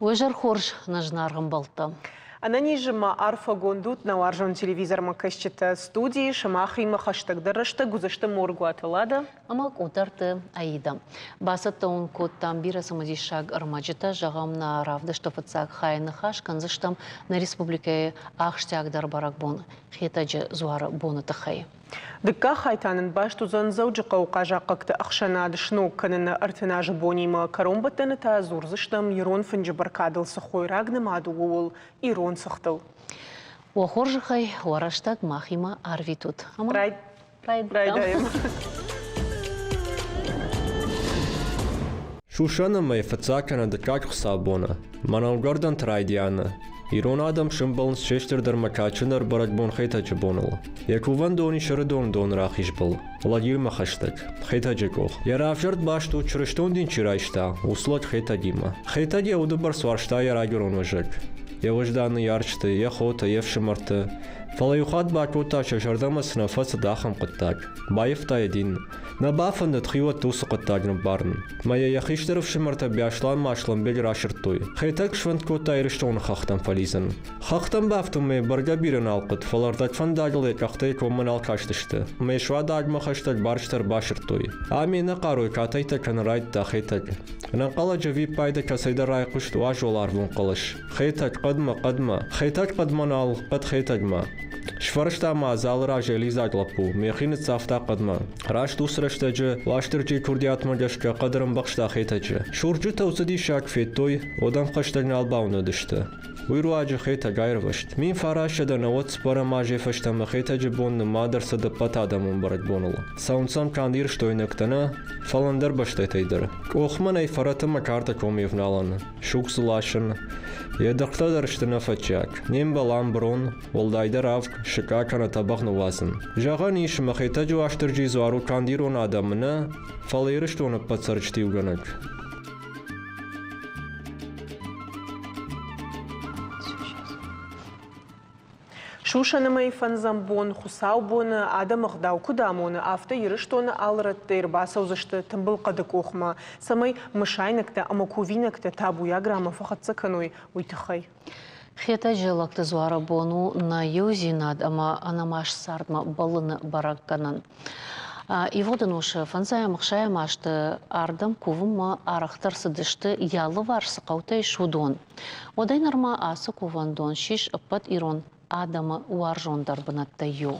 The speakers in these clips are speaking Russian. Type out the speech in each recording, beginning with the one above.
Уэжар хорж нажнаргам балта. Анани жыма арфа гондут на варжон телевизор макашчета студии шамахи махаштаг дарашта гузашта моргу аталада. Амак утарты Аида. Басатта он кот там бира самадишаг армаджета жагам на равдашта фацак хайны хаш канзаштам на республике ахштяг дарбарак хетаджи зуара бона тахай. Дыкка хайтанын башту занзауджи қауқа жаққақты ақшана дышну канына артынажы бонима каромбаттаны та зурзыштам ирон фынжы баркадылсы хойрагны маду уол ирон сықтыл. Уахоржихай уараштаг махима арвитут. Прайдаем. Шушана май фацакана дыкак хсабона. Манаугардан трайдиана. Ирон адам шымбалн шештердер макачынар баракбон хейтачы боныл. Якуван дони шырыдон дон рахишбал. Владимир махаштак. Хейтачы кох. Яравжард башту чырыштон дин чирайшта. Услот хейтадима. Хейтади аудыбар сваршта ярагерон важак. Яважданы ярчты, яхота, евшимарты. Фалаюхат бакута шашардама снафаса дахам қыттак. Байыфта един. Набафан да тхива тусу қыттагны барн. Мая яхиштеров шимарта бяшлан машлан бел рашыртой. Хейтак шванткота ирыштон хахтан фализан. Хахтан бафту ме барга бирен алқыт. Фалардак фандагыл екахтай комман алқаштышты. Ме шва дагма хаштак барштар башыртой. Ами нақаруй катайта кан райдта хейтак. Нақала джави пайда касайда райқушт важолар вон қылыш. Хейтак қадма. Хейтак қадманал қад хейтагма. Шваршта мазалра желизак лапу, мехинет сафта қадма. Раш дусраштаджы, лаштырджи курдиатмадяшка қадырым бақшта хейтаджы. Шурджу таусади шак феттой, одан қаштагн албауны дышты. Уйруаджы хейта гайрвашт. Мин фарашада на вот спара мажи фаштама хейтаджы бонны мадарса да патадамын барак бонула. Саунсам кандир штойнактана, фаландар баштайтайдар. Охман ай фаратама карта комиевналан. Шуксулашын. Едақтадарштына фачак. Нем балам брон, олдайдар авк, шикакана табахны вазын. Жаған ишма хейтаджу аштырджи зуару кандирон адамына, фалайрыштоны пацарчты уганак. Шушанымай фанзамбон, хусаубоны, адам ағдау кудамоны, авто еріштоны алыратты, ирбасаузышты, тымбыл қадық оқма. Самай мышайнакты, амакувинакты, табуя грамма фақатсы кануй уйтықай. Хета жылақты зуара бону на юзинад, ама анамаш сардма балыны баракканан. И вот уж фанзая махшая машты ардам кувыма арахтар сыдышты ялы варсы қаутай шудон. Одай нарма асы кувандон шиш аппат ирон. Адама уаржондар бынатта ю.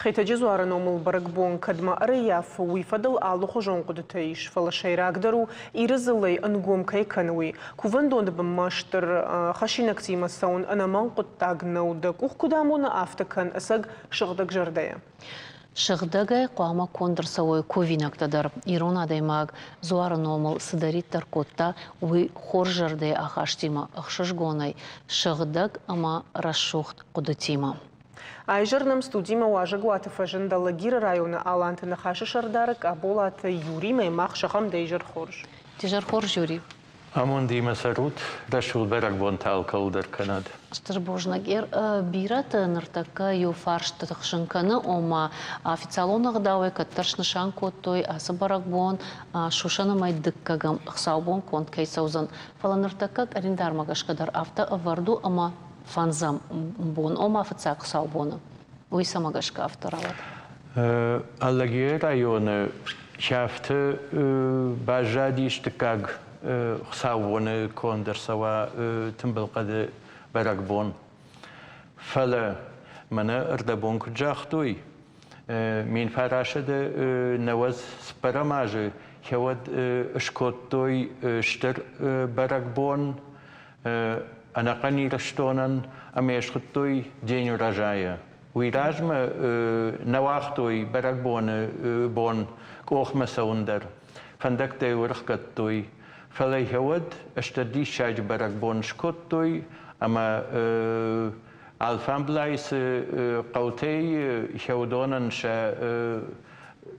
Хейтаджи зуара номыл баракбон кадма араяф уйфадал алуху жонқуды таиш фалашайрагдару ирызылай ангом кайкануи. Кувандон бамаштыр хашинактима саун анаман қуттагнаудак ухкудамуна автакан асаг шығдаг жардая. Шыхдагай қуама кондырсауы ковинактадар. Ирон адаймаг зуары номыл сыдариттар котта уй хоржарды ахаштима ахшышгонай. Шыгдаг ама расшухт кудытима. Айжырным студима уажыгу атыфажында лагира районы алантыны хашы шардарык аболаты Юрий маймақ шахам дейжыр хорж. Тежар хорж Юрий. Амон дима сарут, дашул берак бон талкалдар канад. Штырбожнагер бираты ныртака ю фаршты тықшынканы ома официалонық дауы каттаршны шанко той асы барак бон шушаны май дыккагам қсаубон конт кейсаузан. Фала ныртака арендармагашкадар авто аварду ама фанзам бон ома официал қсаубоны. Уйса магашка авторалат. Аллагер районы шафты бажадиштыкаг خساوون كوندر سوا تنبل قد برقبون فلا منا اردبون كجاختوي من فراشد نواز سپرماج خود اشکوتوی شتر برقبون انا قنی رشتونن امیش خطوی دین رجایا ویراجم نواختوی برقبون بون کوخ مسوندر فندک ورخکتوی فلای هود اشتدی شاج برقبون شکوتوی اما الفام بلايس قوتي هودونن شا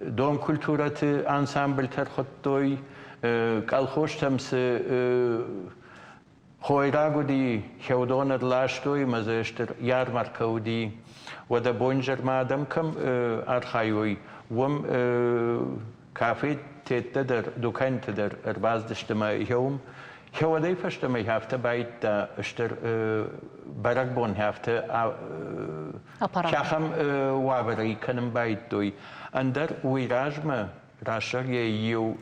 دون كولتورات انسامبل ترخطوي قال خوش تمس خويراغو دي هودون لاشتوي مزاشتر يارماركو دي ودا بونجر مادم كم ارخايوي وم كافي تدر دكان تدر ارباز دشتما يوم Hewadai fashta may have to bite Ashter Baragbon have to Chacham Wabari can bite doi. And there we Rajma Rasha you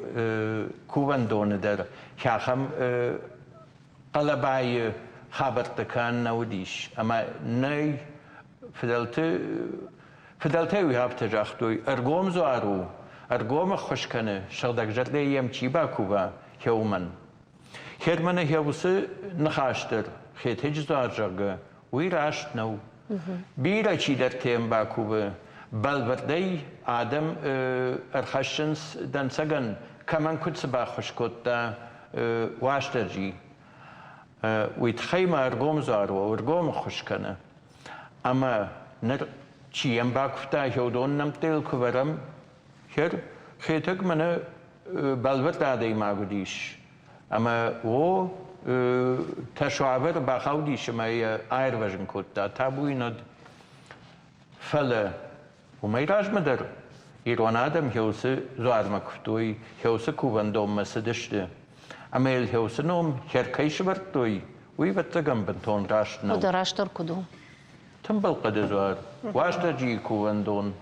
Kuvandona there Chacham Alabai Habert the can nowadish. Ama nay Fidelte we have to Jachtoi Ergomzo Aru Ergoma Hoshkane Shaldak Jardayam Chibakuva Heuman. Hermana Heusse Nachashter, Het Hijzarjaga, we rashed now. Bira Chider came back over Balverdei, Adam, Erhashens, Dan Sagan, Kaman Kutzabachskota, Washterji, with Heima Ergomzar or Gomhoshkana. Ama Ner Chiambakta, Hodonam Tel Kuvaram, here, Hetugmana Balverdade Magodish. Ama o تشعبر بخودی شمای آیر وجن کتا تابوی ند فله و میراج مدر ایران آدم هیوس زوار مکفتوی هیوس کوبندوم مسدشته اما هیوس نوم هرکیش برتوی وی بتگم بنتون راست نو. و دراشتر کدوم؟ تنبل قد زوار واشتا جی کوبندون.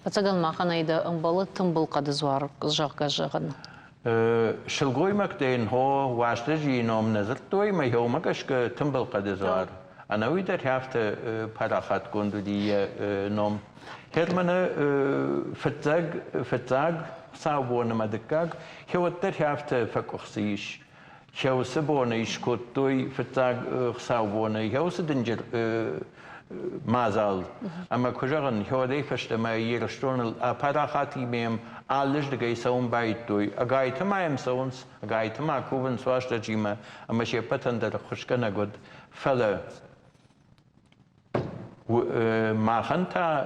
بتگم ما خنای دا انبال تنبل قد زوار جاگ جاگن. شلگوی مکتین هو واسطه جی نام نظر توی می هو مکش که تنبل قدزار. أنا ويدر هفت پراخت گندودی نام. هرمن فتاق صابون مدکاق هوتر هفت فکوخسیش. هو سبونیش کتوی فتاق صابونه هو سدنجر مازال. اما کجاگن هو دیفشت ما یرشتون پراختی میم آلش دگی سوم باید توی. اگای تمایم سونس اگای تما کوبن سواش دجیمه اما شی پتن در خوشکنه گود فله. ما خنتا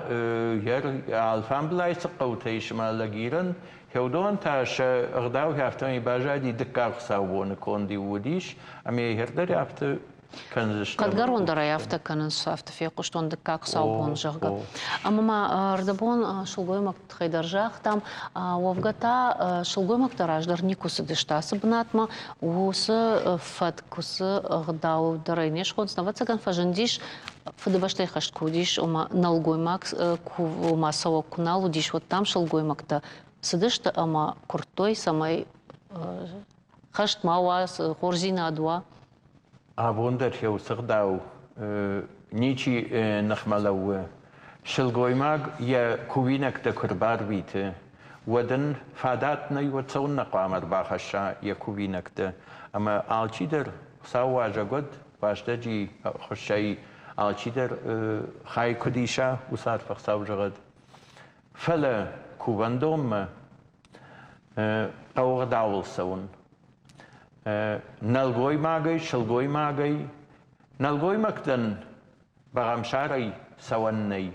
هر الفام بلايس قوتيش ما لقيرن هودون تاش اغداو هفتمي باجادي دكاق ساوون كوندي وديش امي هردر هفت كنزش قد قرون درا يافتا كنز هفت في قشتون دكاق ساوون جغا اما ما ردبون شلغوي مك تخيدر جاخ там وفغتا شلغوي مك تراج در никус дышта сбнатма ус фат кус اغداو درينيش خود снавацаган фажендиш фадыбаштай хашт кудиш ома налгоймак ома савок куналу диш вот там шалгоймакта сыдышта ама куртой самай хашт мауа хорзина адуа абондер хеу сагдау ничи нахмалау шалгоймак я кувинак та курбар бите ودن فادات نی و تصون نقامر باخشا یا کувینک تا اما آلچیدر ساوا جگود باشده جی خوشی آلچیدر خای کدیشا و سر فخساو جگود فلا کوبندوم اوغ داول سون نلگوی ماگی شلگوی ماگی نلگوی مکتن بغمشاری سون نی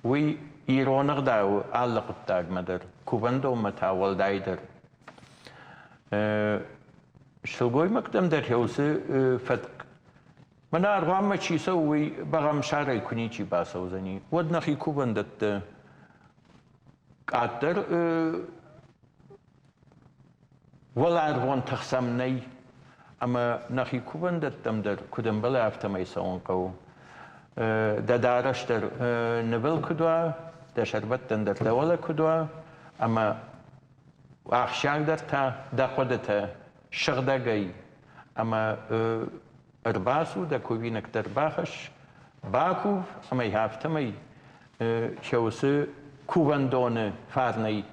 وی ایرانق داو علق تاگ مدر کوبندوم متاول دایدر شلگوی مکتم در هوس فتق من أرغام ما شيء سوي بغام شارع كوني شيء باسوزني ودنا خي كوبندت قادر ولا أرغون تخسمني أما نخي كوبندت تمدر كدم بلا أفتما يسون قو دارشتر نبل كدوا دشربت تندر دولا كدوا أما أخشاق در تا دقودتا شغدقي أما أرباسو دا كوبينك ترباخش باكو أما يهافتمي شوسي كوبندون فارني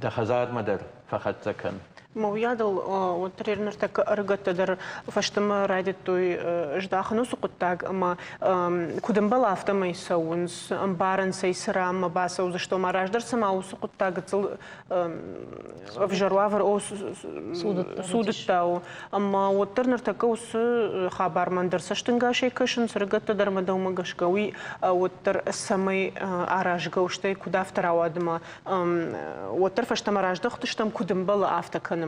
دا خزار مدر فقط زكن مويادل وتريرنر تك أرجت در فشتم رايدت توي جداخنو سقطاق أما كودم بلاف تما يسونس أم بارن سيسرا ما باسو زشتو ما راج در سماو سقطاق تل في جروافر أو سودتاو أما وترنر تكوس خبر من در سشتنگاشي كشن سرجت در مدوم گشكوي وتر السمي أراج گوشتي كودافتر عوادما وتر فشتم راج دختشتم كودم بلاف تكن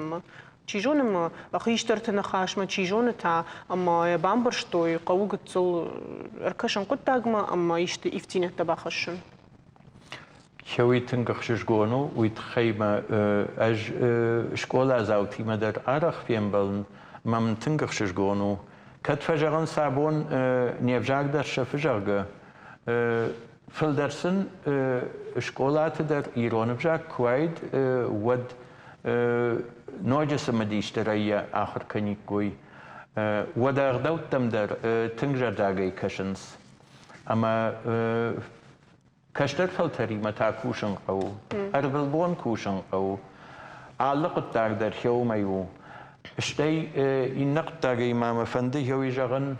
چیجونم خیشتر تنخاشم چیجون تا اما بامبرشتوی قوقت صل ارکشن قد تاجما اما يشت افتینه تباخشن شوي تنقخش جونو ويتخيم اج شكولا زاوتي مدر ارخ فيم بلن ما من تنقخ شجونو كتفجرن صابون نيفجاك در شفجرجة في الدرسن شكولات در إيران بجاك كويد ود نوجس مديش تريا آخر كنيك قوي ودا غدوت تم در تنجر داغي كشنس أما كشتر فلتري متا كوشن قو أربلبون كوشن قو عالقت داغ در خيو ميو اشتي النقد داغي إمام فندي هو يجغن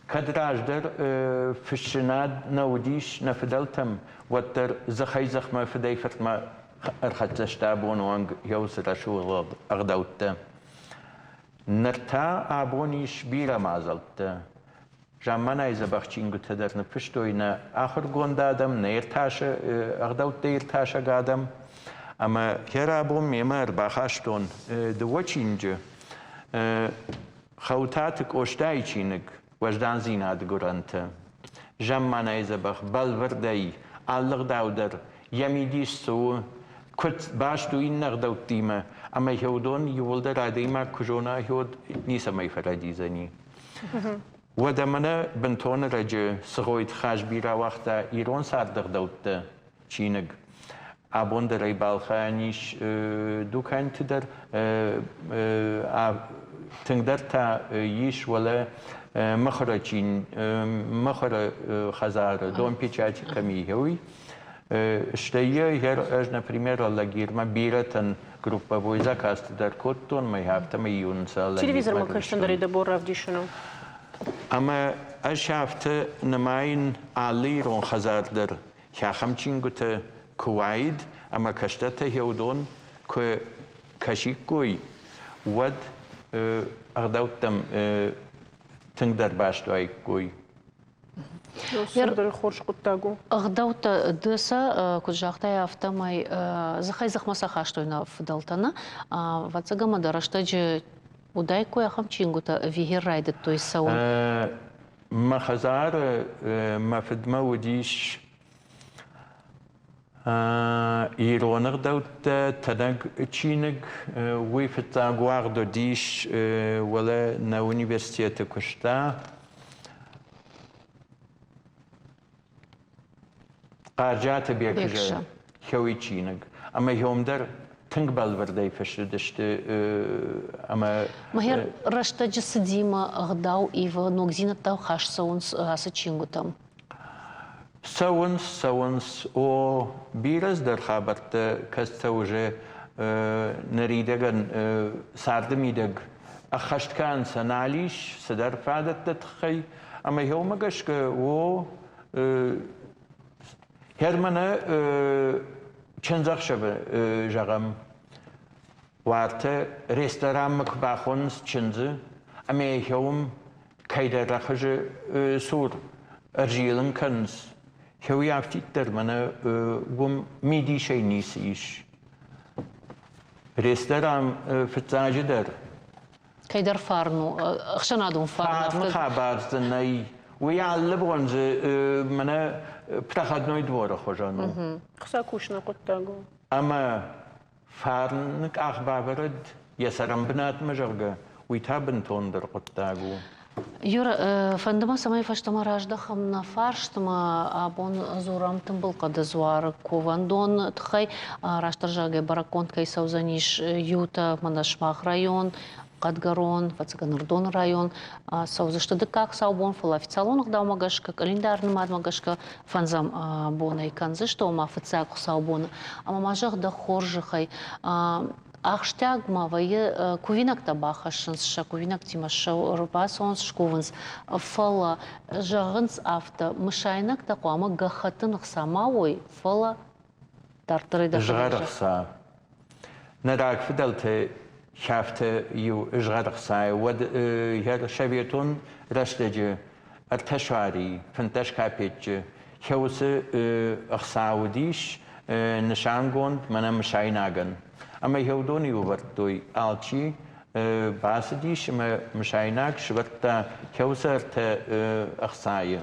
كدراج در في الشناد نوديش نفدلتم وتر زخي زخمة فدي فتما أرخت لشتابون وانج يوسر شو أغدوت نرتا أبونيش بيرا مازلت جامانا إذا بخشين قلت در نفشتو إنا آخر قون دادم نيرتاش أغدوت ديرتاش قادم أما هيرا أبون ميمار باخاشتون دوچينج خوتاتك أوشتاي چينك وجدان زيناد قرانت جامانا إذا بخ بالوردي ألغ داودر يميديش سو كنت باش دو إن نغدوت ديما أما يهودون يولد راديما كجونا يهود نيسا ما يفرادي زني ودمنا بنتون رجع سغويت خاش بيرا وقتا إيران سار دغدوت چينگ أبون در بالخانيش دو كان تدر تنقدر تا يش ولا مخرة چين مخرة خزار دون بيچاتي كمي هوي اشتيه هر اجنا primero la girma biratan группа войза каст дар коттон май хафта май юнса ла телевизор ما كشتن دري دبور رفدي شنو اما اشافت نماين علي رون خزار در خامچين گوت كويد اما كشتته هودون كو كشيكوي ود اغدوتم تنقدر باش دوي كوي يصدر الخورش قطاقو غدوت دسا كجاختا автомай захай захмаса хаштойна фдалтана вацагама дараштаҗи удайко яхам чингута вигеррайд той сау ما خزار ما فدما وديش إيرونغ دوت تنق تشينغ ويفتا غواردو ديش ولا نا universitet كشتا قارجات بيكجا خوي تشينغ أما يوم در تنق بالوردي فشدشت أما ما هي رشتاجي سديما غداو إيفا نوغزينا تاو خاش ساونس هاسا чингутам ساونس او بيرز در خابرت كستوجه نريدغن ساردميدغ اخشت كان سناليش سدر فادت تخي اما يوم قشك و هرمنا چنزخ شب جغم وارت رستوران مكباخونس چنز اما يوم كيدر رخج سور ارجيلن كنز هو يعفتي ترمنا قم ميدي شي نيسيش ريسترام في التاجدر كيدر فارنو اخشنادون فارنو خبر زني ويعلبون منا بتاخد نوي دور خجانو خسا كوشنا قطاقو اما فارنك اخبار برد يسرم بنات مجرقه ويتابن توندر قطاقو Юра, фандама самай фаштама раждахам на фарштама абон зурам тымбыл кадызвар ковандон тхай раштаржаге бараконт кай саузаниш юта манашмах район Кадгарон, Вацаганардон район, саузышты как саубон фал официалонах да магашка календарный мад магашка фанзам бона и канзы что ма официак саубона, а мамажах да хоржихай Ахштяг мавае кувинак табахашынс ша кувинак тимаша рубасонс шкуванс фала жагынс авто мышайнак такуама гахатын самауй фала тартыры да жгарса нарак фидалте شافته يو إجغار خساي ود هذا شبيتون رشدج ارتشاري فنتش كابيج هوس أخساوديش نشانغون منا مشايناغن أما يهودوني وبرتوي آلشي باسديش ما مشايناغ شبرتا هوس ارت أخساي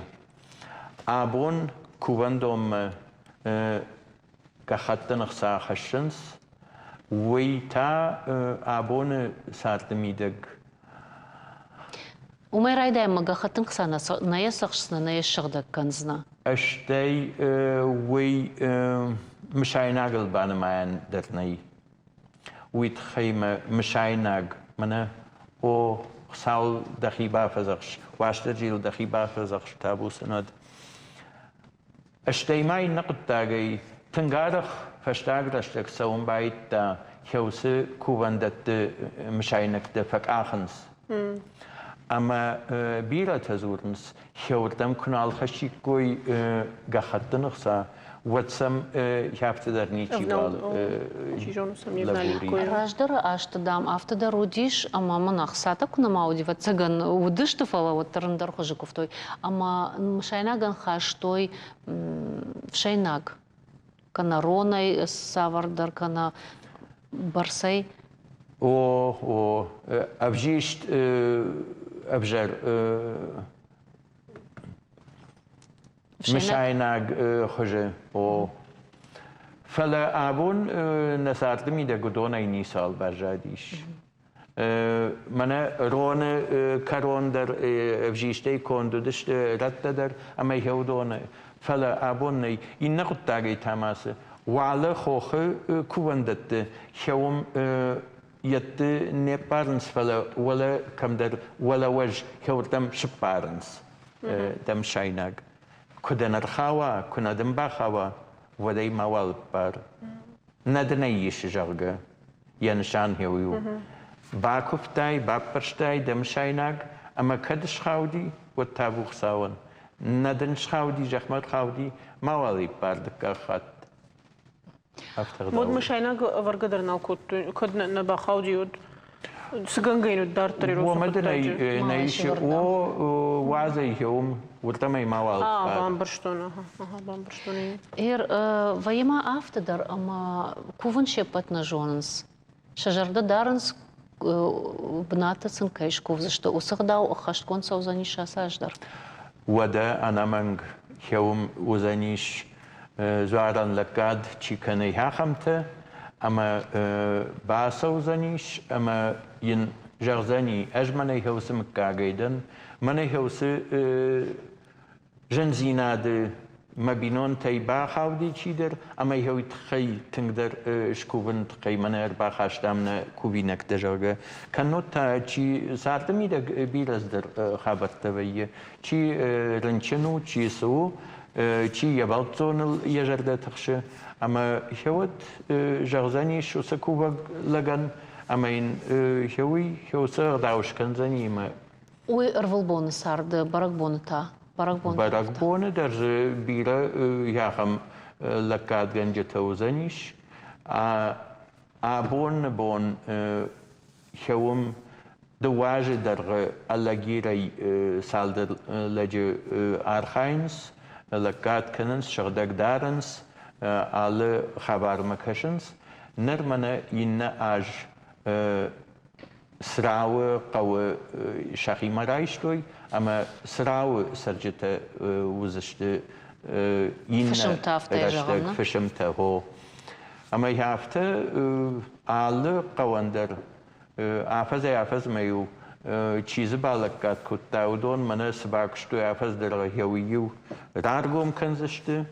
أبون كوفندوم كخطن أخسا خشنس ويتا أبون ساتميدك وما رايدا مجا خطن خسنا نيا سخصنا نيا شغدك كنزنا اشتي وي مش عيناقل بانا ما درني ويتخيم مش عيناق منا او خسال دخيبا فزخش واشتجيل دخيبا فزخش تابو سند اشتي ماي نقد تاغي تنغارخ فشتاغرشتك سوم بايت تا هيوس كوفندت مش عينك دفك آخنس اما بيرا تزورنس هيوردم كنال خشي كوي غخطنخسا واتسم يافت درني راجدر аштадам автода родиш ама манахсата куна маудива цаган удыштыфала вот тарындар хожиков той ама шайнаган хаштой шайнаг кана ронай савардар кана барсай او ابجيشت ابجر مش عيناق خجه او فلا ابون نسارتمي ده قدونا ينيسال برجاديش من رون كارون در ابجيشتي كوندو دشت رد در اما يهودون فلا ابون ينقط تاغي تماسه وعلى خوخ كوندت يوم يت نبارنس ولا كم در ولا وجه هوردم شبارنس دم شايناق كدنا رخاوا كنا دم باخاوا ودي موال بار ندنيش جرجة ينشان هيو باكفتاي بابرشتاي دم شايناق اما كدش خاودي وتابوخ ساون ندنش خاودي جخمت خاودي موالي بار دكاخات مود مشايناق ورقدر ناكوت كد نباخاودي سجنجين دارتري روسو ومدني نعيش وعزي يوم ورتمي موال بامبرشتون بامبرشتوني هير ويما افتدر اما كوفن شيبت نجونس شجرده دارنس بنات سنكايش كوف زشتو وسغداو اخشت كون سوزاني شاساجدر ودا انا منغ يوم وزانيش زوارن لقاد چيكني هاخمته اما باسو زنيش اما ين جرزاني اجمني هوس مكاغيدن مني هوس جنزيناد مبينون تي باخاودي چيدر اما هو تخي تنقدر شكوبن تقي منير باخاشتامنا كوبينك دجرگه كنوتا چي سارتمي دق بيرزدر خابرت بيه چي رنچنو چي سو چي يبالتون يجرده تخشه اما هوت جرزاني شو سكوبا لغن اما ان هو سر داوش كنزاني ما وي ارفلبون سارد باراكبونتا باراكبون درز بيرا ياخم لكاد گنجتو زنيش ابون بون هوم دواج در الاگيري سالدر لج ارخاينس لكاد كننس شغدك دارنس على خبر مكشنس نرمنا ينا اج سراو قو شخي مرايشتوي اما سراو سرجته وزشت ينا رشتك فشمته هو اما يافته على قواندر افز ميو چیز بالکات کتاودون من سباکشتو افز در هیویو رارگوم کنزشته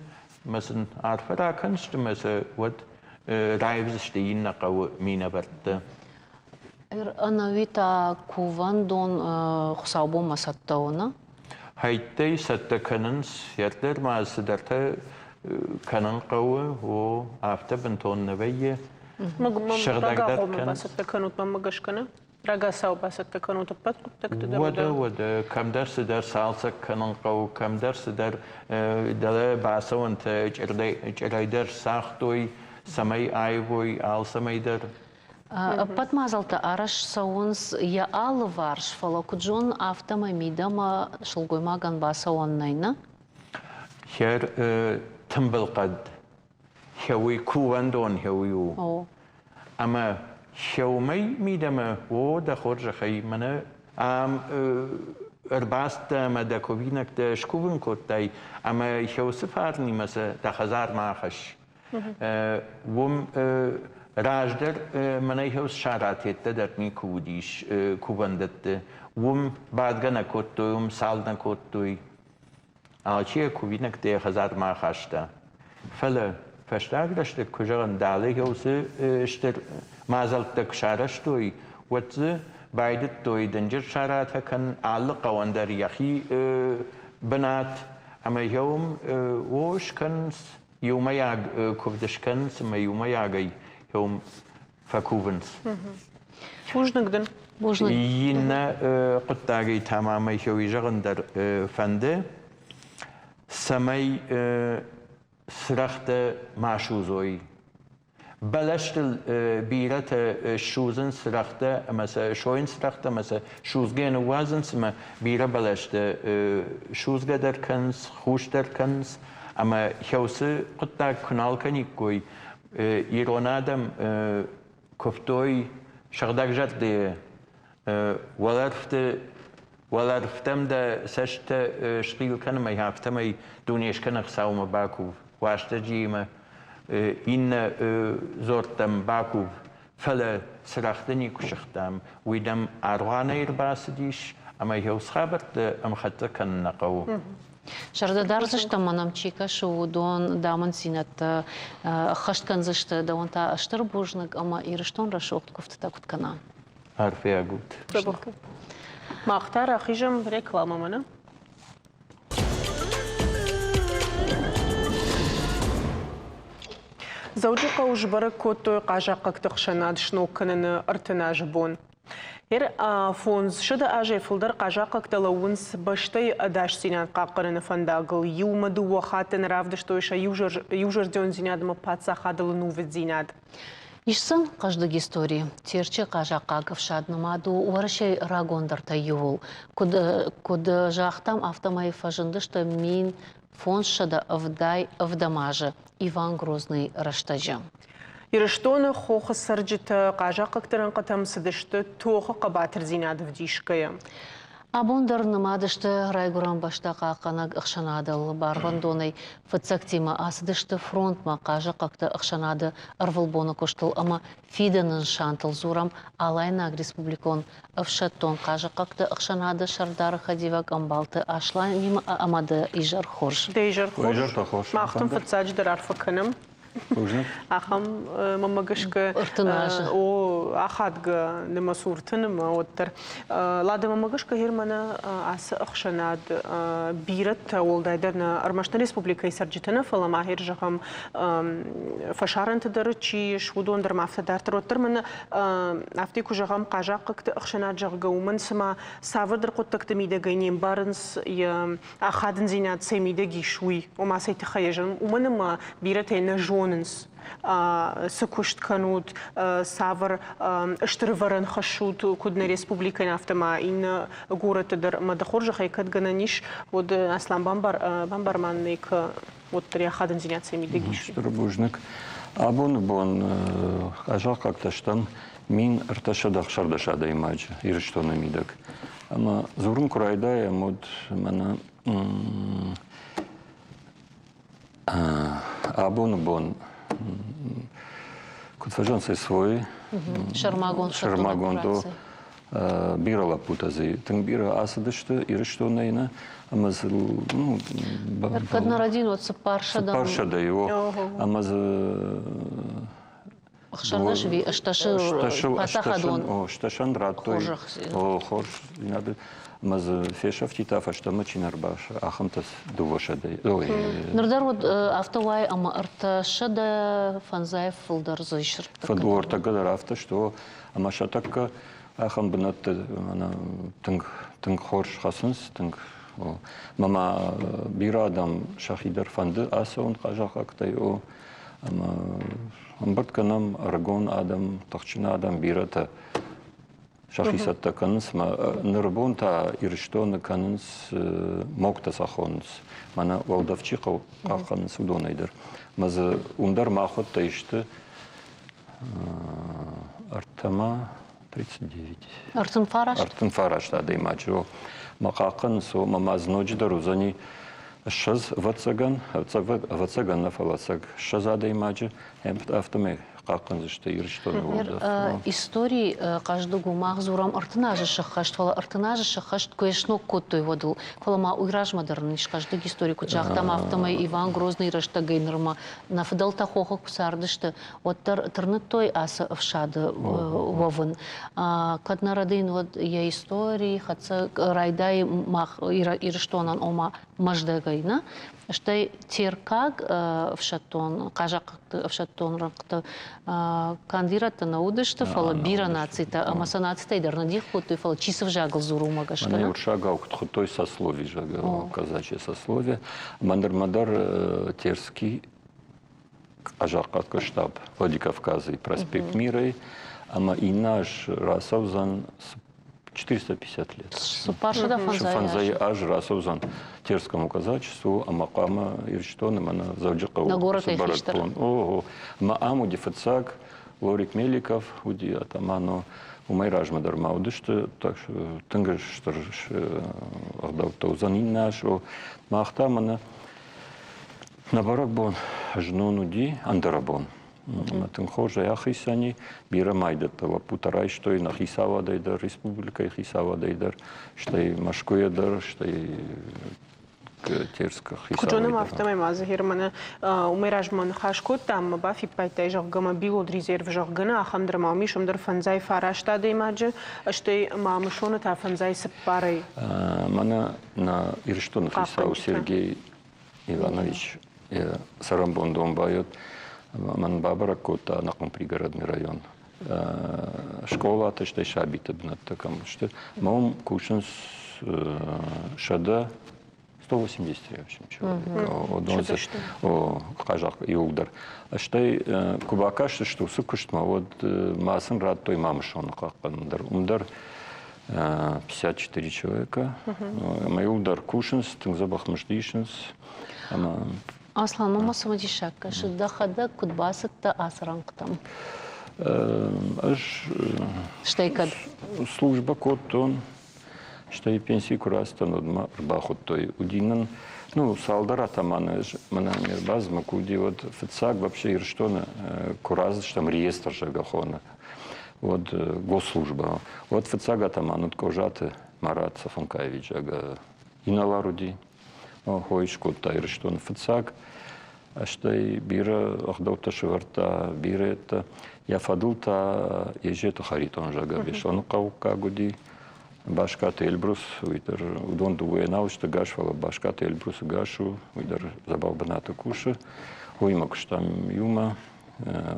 مثلا عارفه کنشته مثلا ود رايفزشته ينقو مينا برده انا ويتا كوفان دون خصابو مسطونا هايتي ستكننس يردر ما سدرته كنن قوه و افته بنتون نبيه شغدك كان ستكنوت ممغشكنا راجع ساو بس تكونوا تبت تكتدر وده كم درس در سالسك كنن قو كم درس در دل باسو انت جردي در ساختوي سمي ايوي آل سمي در Pat mazalta arash saunс ya alvarsh falakudjon автомамидама шылгойма ганбаса оннайна. Хер тымбыл قد هوي كواندون هويو. أما شومي ميدما و دخور جخي منا ارباست مدا كوبينك دا شكوبن كوتاي اما شو سفارني مسا دا خزار ماخش وم راجدر منای هوس شاراتیت در نی کودیش کوبندت بعد نکوتویم سال نکوتوی آچیه کوبینک ده هزار ما خشته فله فشتاگ داشته کجان داله هوس اشتر مازال تک شارشتوی وقت بعدت توی دنجر شارات هکن علق واندر یخی بنات اما يوم وش كنس يوم ياج كوفدش كنس ما يوم ياجي يوم فكوفنس وش نقدر ينا قطاعي تماما يشوي جغندر فنده سمي سرخت معشوزوي بلشت بيرة شوزن سرخته مثلا شوين سرخته مثلا شوزگين وازن سما بيرة بلشت شوزگه در کنس خوش در کنس اما حوس قطع کنال کنی کوی ایرانادم کفتوی شغدک جرده ولرفتم ده سشت شغيل کنم ای هفتم ای دونیش کنخ ساوم باکو واشت جیمه این زورتم باکو فل سرختنی کشختم ویدم آروانه ایرباسدیش اما یهوس خبرت ام خطر کن نقو. شرده درزشت منم چیکا شو دون دامن سینت خشت کنزشت دون تا اشتر بوجنگ اما ایرشتون را شوخت گفت تا کت کنان. عرفی اگود. ما اختار اخیجم رکلام منه. زوجي قوش برك كوتو قاجاقك تخشناد شنو كنن ارتناج بون هر فونز شد اجي فلدر قاجاقك تلونس بشتي اداش سينان قاقرن فنداغل يوم دو وخاتن равдыш тойша южер дён зинад ма паца хадыл нувет зинад Ишсын каждый истории. Терчи қажаққа шаднымаду уаршай рагондарта юл. Куд жақтам автомай фажындышты мин фоншада авдамажы Иван Грозный раштажы. Ирыштоны хоха сарджита қажақықтырын қытам сыдышты тоғы қабатыр зинад вдишкая. Абондар нымадышты райгуран башта қақанаг ықшанадыл барвандоной фыцактима асыдышты фронтма қажақақты ықшанады арвылбоны көштіл ама фиданын шантыл зурам алайнаг республикон авшаттон қажақақты ықшанады шардары хадивак амбалты ашлай мимо амады ижар хорш. Дейжар хорш. Мақтым фыцадждыр арфаканым. Ахам мамагышка о ахадга немасуртын оттар лада мамагышка германа ас ахшанад бират олдайдан армашна республика сарджитана фала махир жахам фашарант дарчи шудондер мафтадартер оттар мен афтику жахам қажақты ахшанад жагауман сама савдыр qottакты мидегайнем барынс я ахадын зинат семидеги шуй омасайты хаяжан уманыма бират эна Онынс сыкушт канут савар штырваран хашут кудна республика нафтама ин город дар мадахоржа хайкат гананиш вот аслан бамбарманник вот ряхадын зиняциями дегиш. Штырбужник абон бон ажа как-то штан мин рташадах шардашада имаджа ирштона мидак. Ама зурум курайда мод мана абон бон кутфажонцы свой шармагон до бирала путази тың бира асыдышты ирштонайна амаз ну каднарадин вот паршада его амаз Хшарнашви шташан ратой хорш надо маз фешав титафа что мы чинарбаш ахамтас дувошадай Нурдар вот автовай ама арташада фанзаев фулдар зайшыр фадуор тагадар авто что ама шатакка ахам бнат тынг хорш хасынс тынг мама бирадам шахидар фанды асон қажақақтай о ама амбарт канам аргон адам тахчина адам бирата шахисатта канс ма нырбонта ирштона канс мокта сахонс мана валдавчиқов қаққан судонайдыр маз ундар махот тайшты артама 39 артын фараш да имачо мақақын со мамазночдар узани шаз вацаган на фалацаг шазада имаджи автоме қаққан зішті ирштоны болды. Истории каждый гумах зурам артынажы шахашт, фала артынажы шахашт көешнок коттой водыл. Фала ма уйражмадырын, иш каждый истории кучахтам автомай Иван Грозный рашта гейнерма. На фидалта хохок псардышты, вот тырныттой аса вшады вовын. Каднарадын вот я истории, хотя райдай мах ирштонан ома маждагайна. Что теркаг в шатон, кажак в шатон ракта кандидата на удышты, фала бира нацита, а маса нацита идар на них хоть фала чисов жагл зурума гашка. Мне уршагал той сословий жагал, казачье сословие. Мандар терский ажакатка штаб Владикавказа и проспект Мира, ама и наш расовзан 450 лет. Супаршада фанзай аж расовзан терскому казачеству, а макама ирштоном она завджакал. На город Ихиштар. Ого. Ма аму дефицак, Лорик Меликов, уди атаману умайражма дармауды, что так что тынгаш что агдау занин наш, махтамана наоборот бон жнуну ди андарабон. Матын хожа яхисани бира майдатала путарай, что и на хисава дайдар, республика хисава дайдар, что и машкуя дар, что и терска хисава. Кучоном автомай мазахирмана умеражман хашкот там бафи пайтай жаггама биод резерв жаггана ахамдр мамишам дар фанзай фарашта деймаджи, что и мамшона та фанзай сапарай. Мана на ирштон хисау Сергей Иванович Сарамбон Домбайот. Ман бабара кота наком пригородный район. Школа аташтай шабита бнат такам что. Мам кушен шада 180 в общем человек. О кажак и удар. А что кубака что сукушт ма вот масын рад той мамшон какандар. Умдар 54 человека. Мой удар кушен тың забахмыштишенс. Аслан, мама самодишака, что дахада кудбасыта асранктам. Что и кад? Служба коттон, что и пенсии курастан одма рбахот той удинан. Ну, салдара тамана, мана мирбаз макуди вот фицаг вообще ирштона кураз, что там реестр жагахона. Вот госслужба. Вот фицага таман от кожаты Марат Сафонкаевич жага иналаруди. Хойшкот та ирштон фицаг. А что и бира ахдаута шварта бира это я фадулта ежето харитон жага бешон каука гуди башкат Эльбрус уйдер удон дуена что гашвала башкат Эльбрус гашу уйдер забавбаната куша уймак штам юма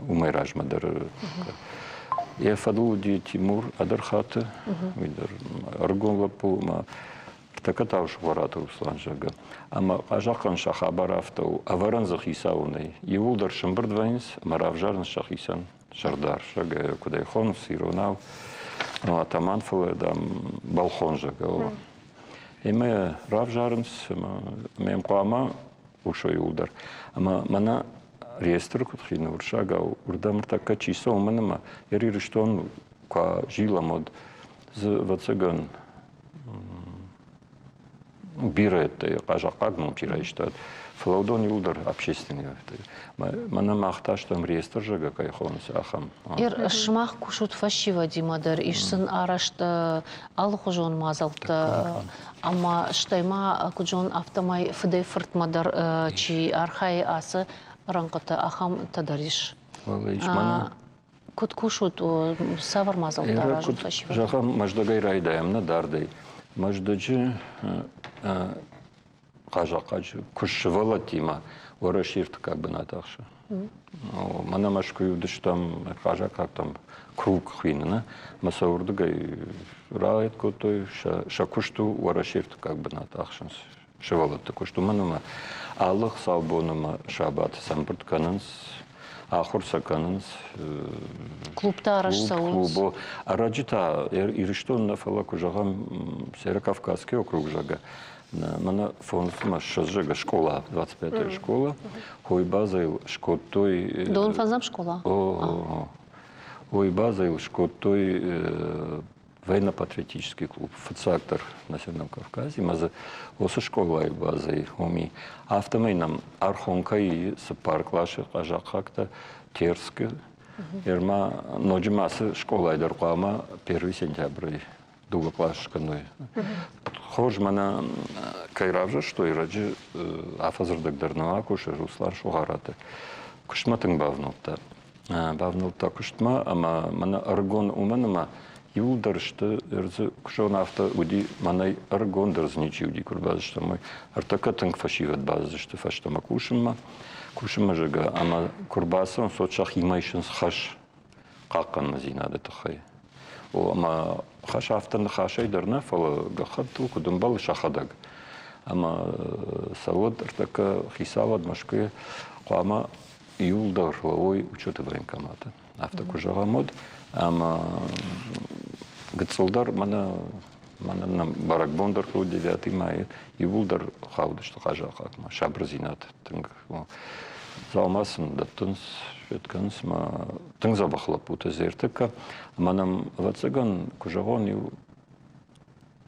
умайражма дар я фадул ди Тимур адархата уйдер аргонла пулма така уж вората Руслан жага. Ама ажақан шахабар автау аваран захисауной. Евулдар шамбырдвайнс, маравжарн шахисан шардар жага куда хон сиронав. Ну атаман фаледам балхон жага. Эме равжарнс мем қама ушо евулдар. Ама мана реестр кутхина уршага урдам така чисо уманама ериштон ка жила мод вацаган бира это кажакаг ну пирайштат флаудон юлдар общественный мана махта что там реестр жага кайхонс ахам Ир шмах кушут фашива димадар ишсын арашта алхужон мазалта ама штайма куджон автомай фдей фыртмадар чи архай асы ранката ахам тадариш кут кушут савар мазалта ражут фашива жаха маждагай райдаем на дардой маждаджи кажакач кушевала тима вороширт как бы наташа мана машкую дыш там кажа как там круг хвинна масаурдгай райт котой шакушту вороширт как бы наташин шевала такой что манама аллах сабонама шабат самбурт кананс ахур сакананс клубта араш саулс клубо араджита ириштон на фалаку жагам Северокавказский округ жага мана фонд маш жага школа 25-я школа хой базаил шкотой дон фазам школа хой базаил шкотой военно-патриотический клуб фацактор на Северном Кавказе маза осы школа и базы уми автомейном архонка и сапарклаши ажакакта терск Ерма ноджимасы школа айдар қуама 1 сентябрь дуга клашканой. Хож мана кайравжа, что и раджи афазырдагдырнава куши руслар шугараты. Кушматың бавнылта. Бавнылта куштма, ама мана аргон уманама юлдарышты эрзі кушон авто уди манай аргон дырзничи уди курбазы, что мой артакатынг фашиват базы, что фаштама кушынма. Кушынма жага, ама курбасын сотшах имайшынс хаш қаққан зинады тұқай. Ама хаш автырны хашайдырна фалы гахаттыл кудымбал шахадаг. Ама савод артака хисавад машкы қуама юлдар ой учеты военкомата. Автокужага мод, ама гыцылдар мана нам баракбондар 9 мая юлдар хауды что хажа хакма шабр зинат. Залмасын даттынс Ветканс ма тың забахла пута зертека, манам вацаган кужагон ю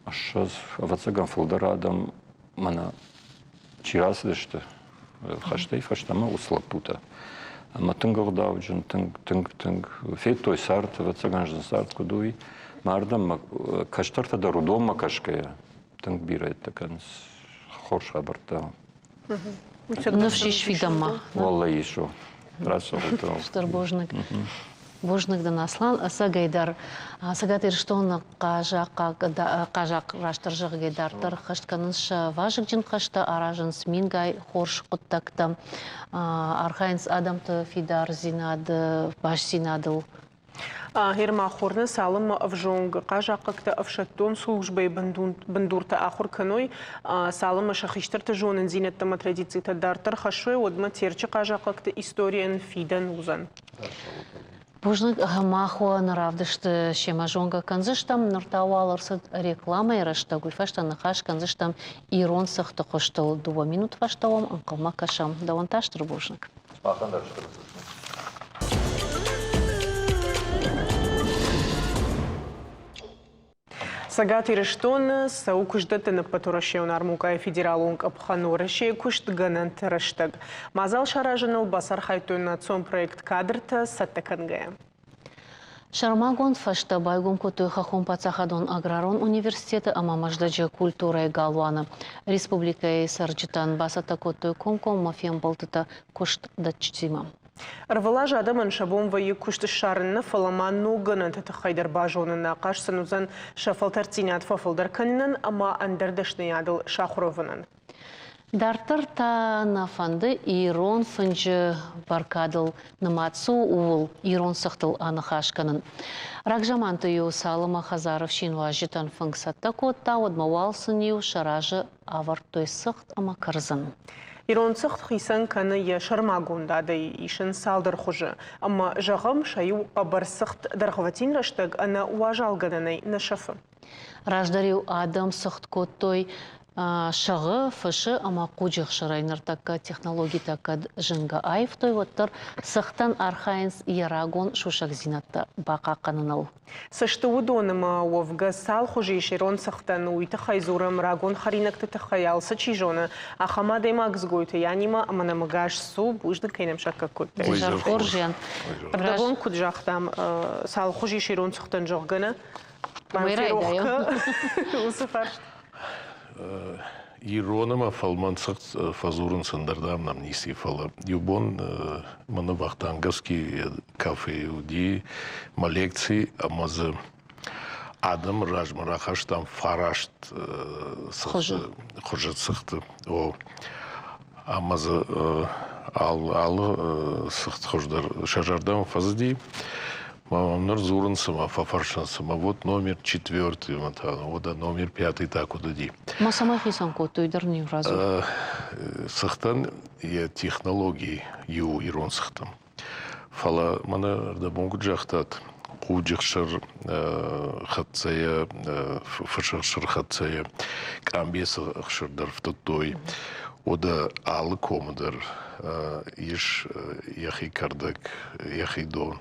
ашаз вацаган фулдарадам мана чирас деште хаштай фаштама усла пута. Ама тыңгор даужын тың фет той сарт вацаган жын сарт кудуи мардам каштарта да рудома кашкая тың бирает таканс хорш хабарта. Ну шиш видама. Валла еще. Штар божник. Божник да наслан. Сагайдар. Сагатыр штон кажак раштыржы гайдартыр. Хаштканынш важык жын хашта аражын смингай хорш құттактам. Архайнс адамты фидар зинады, баш зинадыл. Херма хорны салым авжонг кажакыкта авшаттон службой бандурта ахур каной салым шахиштырты жонын зинеттама традицията дартыр хашуе одма терчи кажакыкта историен фидан узан. Божник махуа наравдышты шема жонга канзыштам ныртауалырсыд реклама ирашта гульфашта нахаш канзыштам ирон сыхты хоштыл 2 минут фаштавам анкалма кашам даванташтыр божник. Сагат ирештон саукушдаты на патурашеун армукай федералунг абханураше кушт ганант раштаг. Мазал шаражаныл басар хайтун национ проект кадрта саттаканге. Шармагон фашта байгон котой хахом пацахадон аграрон университеты амамаждаджи культура и галуана. Республика и сарджитан басата котой комком мафиям болтыта кушт датчима. Рвала жадаман шабом вайы кушты шарынны фаламан нугынын тәтіқайдар бажонын нақаш санузан шафалтартинят фафалдар канинын, ама андардашны ядыл шахуровынын. Дартыр та нафанды ирон фынжы баркадыл намацу уыл ирон сықтыл анықашканын. Ракжаманты ю салыма Хазаров шинва житан фыңсатта котта одмавалсын ю шаражы авар той сықт ама карзын. Ирон сықт хисан каны я шармагунда да ишын салдар хужы. Ама жағым шаю абар сықт дархватин раштаг ана уажалгананай на шафы. Раждарю адам сықт коттой шағы фышы ама қуджық шырайныр такка технологий такка жынға айф той оттыр сықтан архайынс ярагон шушак зинатта бақа қаныныл. Сашты удоныма овга сал хужи широн сықтан уйты хайзурам рагон харинакты тахаял сачижона, а хамада има гзгойты янима амана магаш су бужды кайнам шакка кутты. Жархор жен. Рагон куджақтам сал хужи широн сықтан жоғгана. Майрайда Ироныма фалмансық фазурын сындырдам нам неси фалы. Юбон маны вахтанговский кафе уди ма лекции амазы адам ражмарахаш там фарашт хожет сықты. Амазы алы сықты хождар шажардам фазди. Мамамнар зурынсыма, фафаршансыма, вот номер 4, ода номер 5 так удади. Масама хисан котойдыр не разу. Сахтан я технологии ю ирон сахтам. Фала мана да бонгу джахтат. Куджихшыр хатсая, фашыршыр хатсая, камбес хшырдар в той. Ода алы комыдар, иш яхи кардак, яхи дон.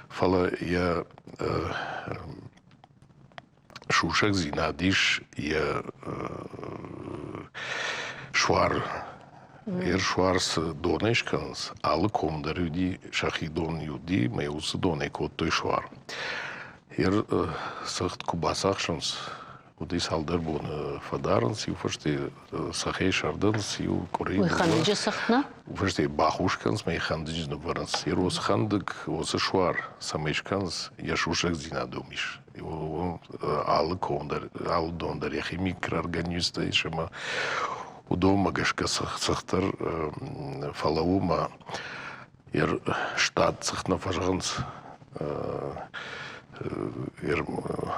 Фала я шушак зинадиш, я швар Шварц донешканс, alle комдар юди шахидон юди, меус донекот той швар. Сахт кубасахшанс, уди салдар бон фадарнс, ю фаште сахей шарденс, ю корей. Ой, хандыджы сахтна? Фаште бахушканс, мей хандыджы набаранс. Ос хандык, ос швар, самешканс, яшушек зинадомиш. Alle комдар, alle дондар, яхи микроорганизм, ишема удома гашка сахтар фалаума штат сахтна фажганс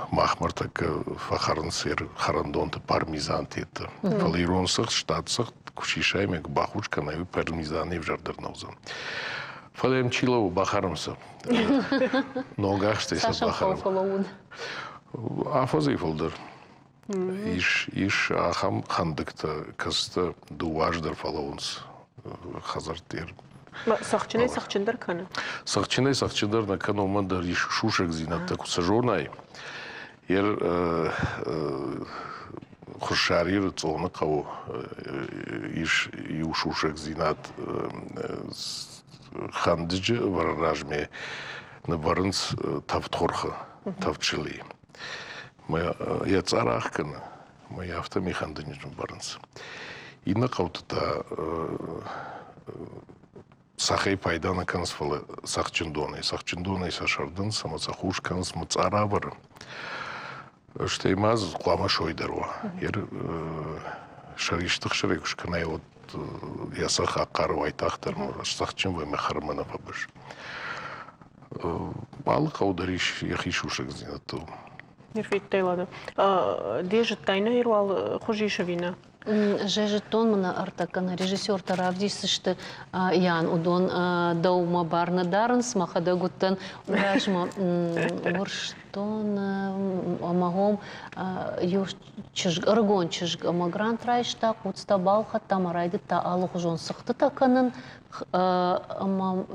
махмар так фахарнс харандонта пармизан тета фалирон сахт штат сахт кушишаймек бахучка на пармизан в жардарнаузан фалем чилов бахармса ногах штейс бахарм афазей фолдер Иш ахам хандыкта каста дуаждар фалаунс хазартер. Сахчиндар кана. Сахчиндар на каномандар иш шушек зинат таку сажорнай. Хушарир цона кау иш ю шушек зинат хандыджи варажме на барынс тавтхорха тавчили. Я царахкана, моя автомехандынижм барынс. Инна қаутыта сахай пайдана канс фала сахчындоны. Сахчындоны сашардын, сама сахуш канс мцара бар. Штеймаз клама шойдарва. Шариштық шарекуш канай вот я саха қару айтақтар мұраш. Сахчын вай мехармана пабыш. Алы қаудариш яхишушек зинату. Нерфит тейлада. Дежит тайна ирвал хожишевина. Жежетон мына артакана режиссер таравдисышты ян удон даума барна дарынс махада гуттан уражма урштон амагом юш чыж аргон чыж амагрант райшта кутста балха тамарайды та алых жон сыхты таканын ама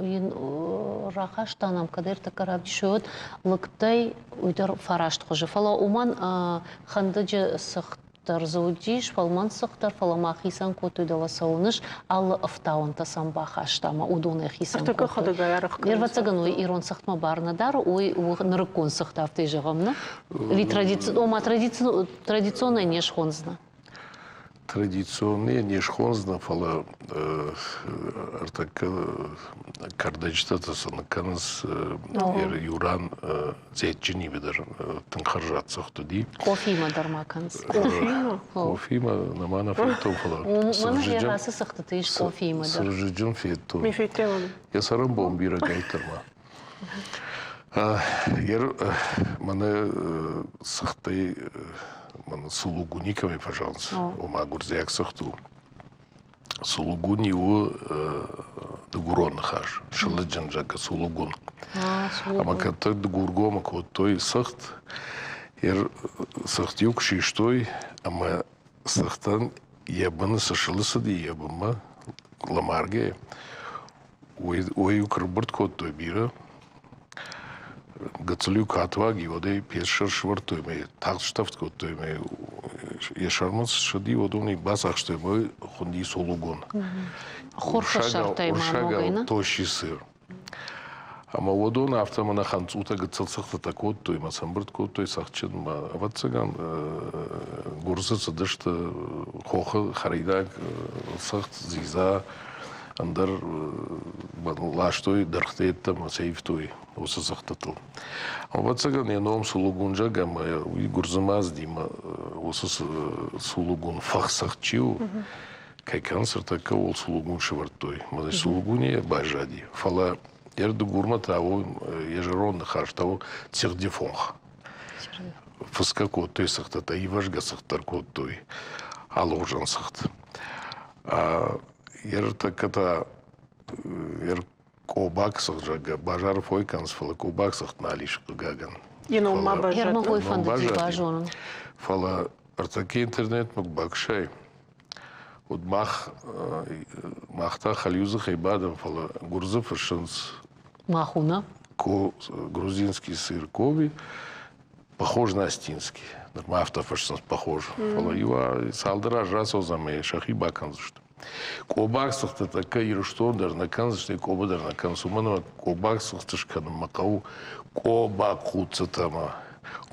рахаштанам кадер такаравдишот лыктай уйдар фарашт хожи фала уман хандыжы сыхты Тарзаудиш, фалман сахтар, фалама хисан коту дала сауныш, алла афтаун тасам бахаштама, удоне хисан коту. Артака хадага ярах. Ервацаган ой ирон сахтма барна дар, ой нарыкон сахтав ты жагамна. Ли традиционная не шхонзна. Традиционные не шхонзна, фала артака кардачтата санаканс юран зетчини видар тынхаржат сахтуди. Кофима дармаканс. Кофима намана фетто фала. Мана ерасы сахтаты иш кофима дар. Сыржиджин фетто. Ми феттелан. Я сарам бомбира гайтарма. Мана сахтай мана сулугуниками, пожалуйста. Ома гурзяк сахту. Сулугуни у дгурон хаш. Шылыджан жага сулугун. Ама ката дгургома той сахт. Сахтюк шиштой, ама сахтан ябаны сашылысыды ябыма ламарге. Ой укрбырт той бира. Гацулю катваги воды пешер швартуйме, тагштафт котуйме. Яшармас шади водони басах что мы хунди сулугун. Хорша шартай мамогайна. Тощий сыр. Ама водон автомана ханцута гацалсахта такот той масамбырт той сахчын ма аватсаган гурсыца дышта хоха харидак сахт зиза андар лаштой дархтетта масейфтой осы сахтатыл. Аватсаган еном сулугунжа гама гурзымаз дима осы сулугун фах сахчиу кайкан сыртака ол сулугун швартой. Мазай сулугуне бажади. Фала Ерду гурма того, ежеронда хаш того цердифонх. Фаскако той сахтата и важга сахтарко той аложан сахт. Ерта ката кобак сахжага бажар фойканс фала кобак сахт налиш гаган. Енома бажар. Ермагой фандати бажонан. Фала артаки интернет мог бакшай. От махта халюза хайбадам фала гурза фашинс. Махуна. Грузинский сыр кови похож на астинский. Автофашинс похож. Фала юа салдара жасо заме шахи баканз что. Кобаксықты така ирыштондар на канзыштай кобадар на консуманова кобаксықты макау кобак хуцатама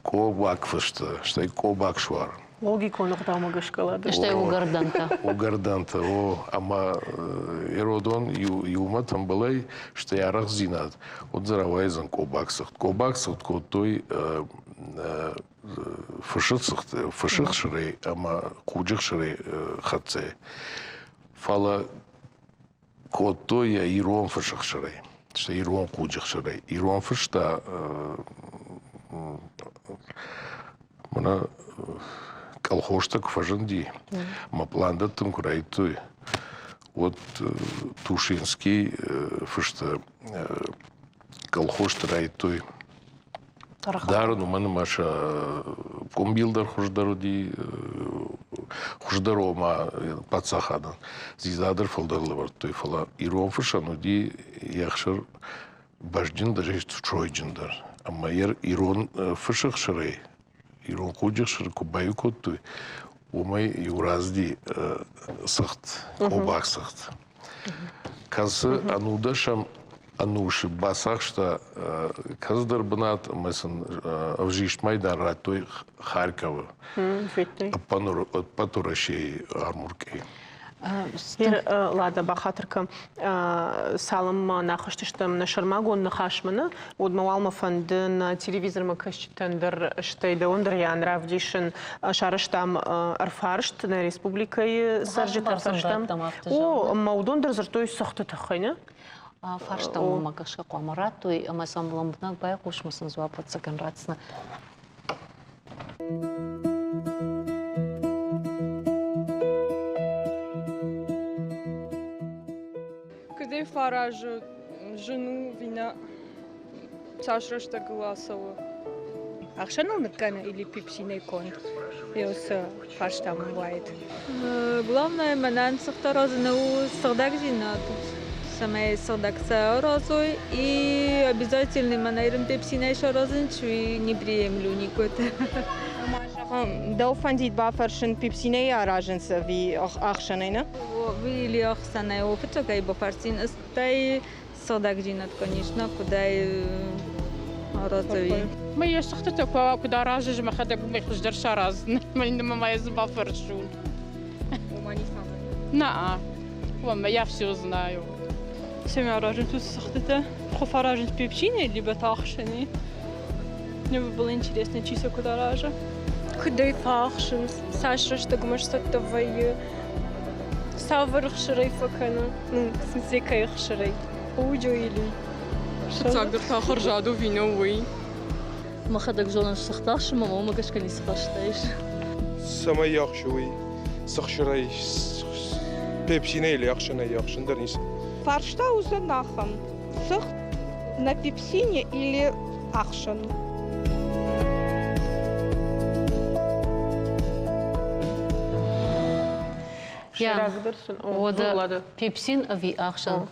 кобак фышта штай кобак швар. Логика он гдал магашкалады. Что его горданка. Угарданта, ама Иродон юма там была, что я разинат. Вот заравайзан кобаксах той фаших шрей, ама куджих шрей хатце. Фала той я ирон фаших шрей, что ирон куджих шрей. Ирон фашта мана колхоштак фажанди. Мапланда там крайтуй. Вот Тушинский фашта колхошт райтуй. Дарну мана маша комбилдар хуждаруди хуждарома пацахадан. Зизадыр фалдарлы той фала. Ирон фашануди яхшар баждиндар есть чойджиндар. Amma yer İron fışık şırey, İron kucak şırey kubbayı kottu. Umay yurazdi sıht, kobak sıht. Kazı anuda şam anuşi basak şta kazdar bınat mesela avjiş maydan ratoy Харькова. Патура şey armurkey. Ладно, бахатырка салым нахыштыштым на шармагон нахашманы, вот мавалма фандын телевизор макашчитандыр штейда ондыр ян равдишин шарыштам арфаршт на республикой саржит арфарштам. О, маудондыр зыртой сахты тахайна. Фарштам макашка қомарат, той масамлам бнак бай қошмасын зуапатса канратсына. Когда фаражу жену вина цашрашта гласова. Ахшанул накана или пепсиной конт. Иоса фарштам бывает. Главное, манан сахтаразну сардакзина тут. Самая сардакса разой и обязательно манайрам пепсиной шаразин, чуй не приемлю никуда. Дау фандит бафаршин пепсиной араженса ви ахшанайна? Или ахсаная опыта, как бы фарсин, стай сардакзина, конечно, куда и разой. ما يشتغل كده راجج ما خدك ما يخرج شراز ما يزبا فرشون نعم وما يفشو знаю Семя ражен тут сахтата, хофа ражен в пепсине, либо тахшини. Мне бы было интересно, чисто куда ража. Куда фахшин, Саша, что гумаш саттавай, саварх шрейфа кана, ну, в смысле каих шрей, уджо или. Шацагдр тахар жаду виновый. ما خدك جولان شختاش ماما ما كاش كان يسخشتايش سما ياخشوي سخشري بيبسيني اللي ياخشنا ياخشن درنيس Фаршта уже нахам. Сах на пепсине или ахшан? Я, ода пепсин ави ахшан.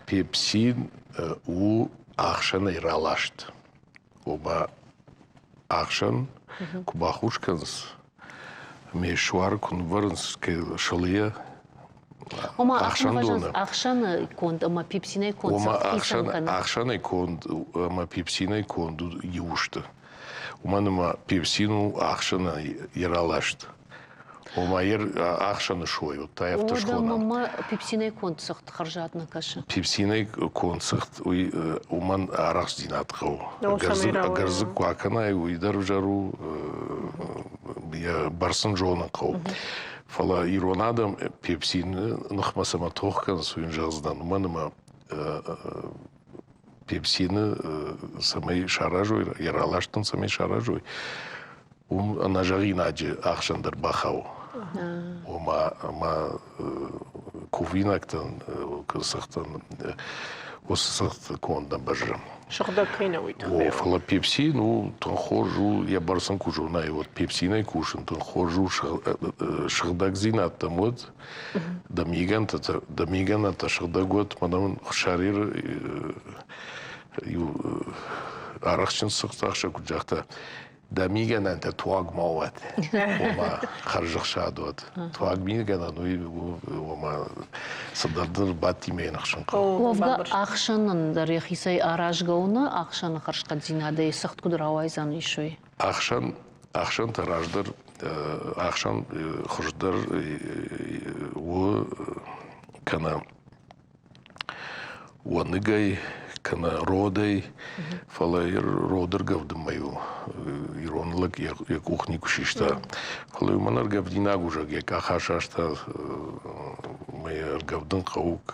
Пепсин у ахшана иралашт. Оба ахшан кубахушканс мешуар кунварнс шалия. Ома ахшан конд, ома пепсиной конд. Ома ахшан конд, ома пепсиной конд юшта. Ома нема пепсину ахшана иралашт. Ома ахшаны шой, вот та автошкола. Ода мама пепсиной конд сахт харжатна каша. Пепсиной конд сахт, уман арахс динатхау. Гарзык квакана, уйдар жару, я барсан жона кау. Фала иронадам пепсин нахмасама тохкан суин жаздан. Уманама пепсины самай шаражой, яралаштан самай шаражой. Нажагинаджи ахшандар бахау. Ома кувинактан кысахтан осахт кондан бажрам. Шахда кайна уйт. Фала пепси, ну танхожу я барсан кужу на вот пепсиной кушен танхожу шахдагзина там вот дамиганта шахдагот мадам шарир арахчин сахтахша куджахта دمیگن انت توگ ماوت و ما خرج شادوت توگ میگن انوی و ما صدر باتی مینخشن Ловга ахшанын да рехисай аражгауны ахшаны харшқа зинадай сахт кудравайзан ишой. Ахшан тараждар ахшан хождар و кана ونجاي كان رودي فلا رودر قبض مايو يرون لك يكوخني كشيشتا فلا يمنر قبضي ناقوجا يكا خاشاشتا ما يرقبضن قوك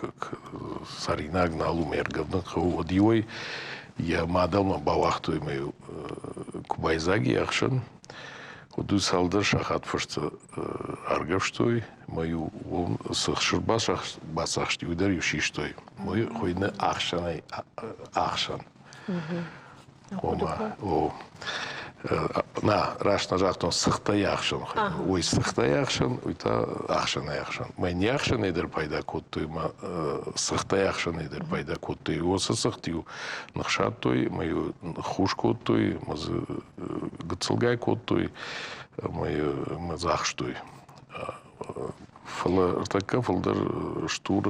ساريناق نالو ما يرقبضن قوك وديوي يا مادل ما باوقتو مايو كوبايزاقي أخشن ودو سالدر شاخات فرست аргавштой мою сахшир басахшти удар юшиштой мою хойна ахшан о на рашна жактон сахтай ахшан ой сахтай ахшан уйта ахшан мен ахшан эдер пайда коттой ма сахтай ахшан эдер пайда коттой осы сахтию нахшаттой мою хушкоттой маз гцылгай коттой мою мазахштой фала така фалдар штур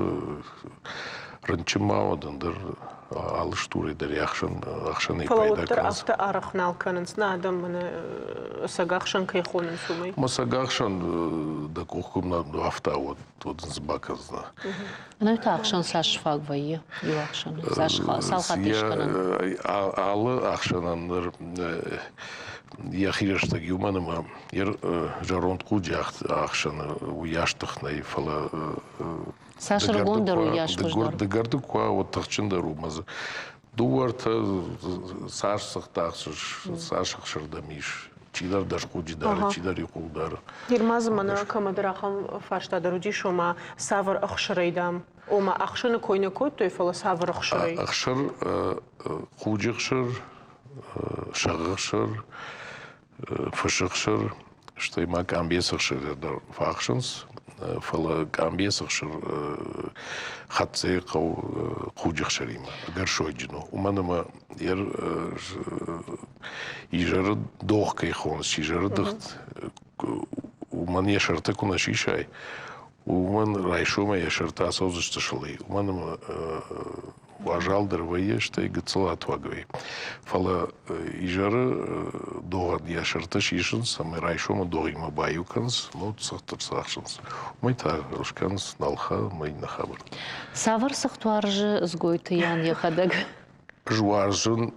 ранчмаудандер ал штур эдер ахшан пайда кан авто арахнал канс надам мен сагахшан кайхонын сумай масагахшан да кохум на авто вот збаказна Ну это ахшан сашфаг вайе юахшан салхатишканан ал ахшанандер я хирештаг юманыма ер жаронт куджахт ахшан уяштыхнай фала Сашыр гондер уяштыхнай дегарды куа вот тахчындару мазы дуарта сашықшырдамиш чидар даш куджидары чидар юқулдары Ирмаз мана камадрахам фаштадаруди шума савр ахшрайдам ома ахшаны койна кот той фала савр ахшрай ахшыр куджихшыр шагыхшыр фышыхшыр что има камбесыхшыр дар фахшынс фала камбесыхшыр хатсе куджихшыр има гаршойджину уманама ер ижары дохкай хонс ижары дыхт уман яшарта кунашишай уман райшома яшарта асозыштышылы уманама важалдыр вайе что и гцелат вагвей фала ижары догад яшарта шишин самый райшома догима баюканс ну сахтыр сахшинс майта рушканс налха май нахабар Савар сахтуаржы сгойты ян яхадаг жуаржын